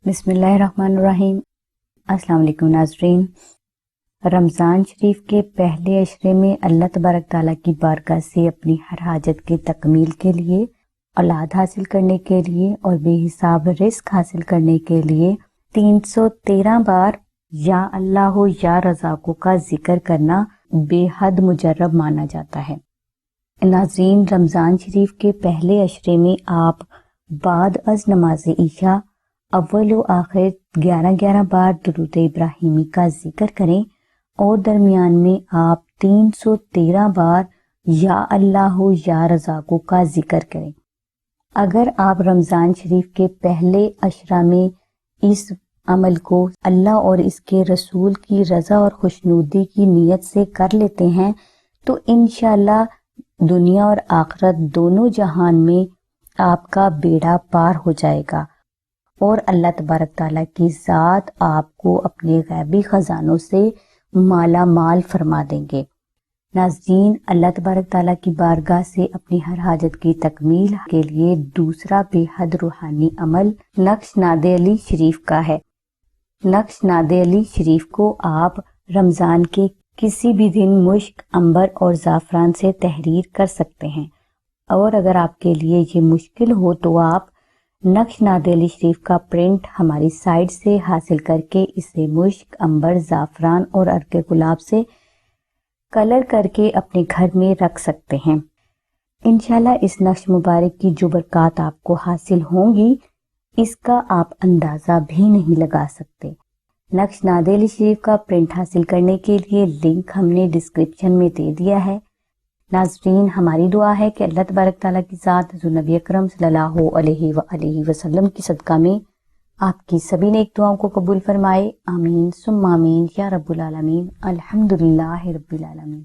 بسم اللہ الرحمن الرحیم۔ السلام علیکم ناظرین۔ رمضان شریف کے پہلے عشرے میں اللہ تبارک تعالیٰ کی بارگاہ سے اپنی ہر حاجت کی تکمیل کے لیے، اولاد حاصل کرنے کے لیے اور بے حساب رزق حاصل کرنے کے لیے 313 بار یا اللہ ہو یا رزاقو کا ذکر کرنا بے حد مجرب مانا جاتا ہے۔ ناظرین، رمضان شریف کے پہلے عشرے میں آپ بعد از نماز عشاء اول و آخر 11 بار درود ابراہیمی کا ذکر کریں اور درمیان میں آپ 313 بار یا اللہ ہو یا رزاقو کا ذکر کریں۔ اگر آپ رمضان شریف کے پہلے عشرہ میں اس عمل کو اللہ اور اس کے رسول کی رضا اور خوشنودی کی نیت سے کر لیتے ہیں تو انشاءاللہ دنیا اور آخرت دونوں جہان میں آپ کا بیڑا پار ہو جائے گا اور اللہ تبارک تعالیٰ کی ذات آپ کو اپنے غیبی خزانوں سے مالا مال فرما دیں گے۔ ناظرین، اللہ تبارک تعالیٰ کی بارگاہ سے اپنی ہر حاجت کی تکمیل کے لیے دوسرا بے حد روحانی عمل نقش ناد علی شریف کا ہے۔ نقش ناد علی شریف کو آپ رمضان کے کسی بھی دن مشک، عنبر اور زعفران سے تحریر کر سکتے ہیں، اور اگر آپ کے لیے یہ مشکل ہو تو آپ نقش ناد علی شریف کا پرنٹ ہماری سائٹ سے حاصل کر کے اسے مشک، عنبر، زعفران اور عرق گلاب سے کلر کر کے اپنے گھر میں رکھ سکتے ہیں۔ انشاءاللہ اس نقش مبارک کی جو برکات آپ کو حاصل ہوں گی اس کا آپ اندازہ بھی نہیں لگا سکتے۔ نقش ناد علی شریف کا پرنٹ حاصل کرنے کے لیے لنک ہم نے ڈسکرپشن میں دے دیا ہے۔ ناظرین، ہماری دعا ہے کہ اللہ تبارک تعالیٰ کی ذات حضور نبی اکرم صلی اللہ علیہ وآلہ وسلم کی صدقہ میں آپ کی سبھی نیک دعاؤں کو قبول فرمائے۔ آمین ثم آمین یا رب العالمین۔ الحمدللہ رب العالمین۔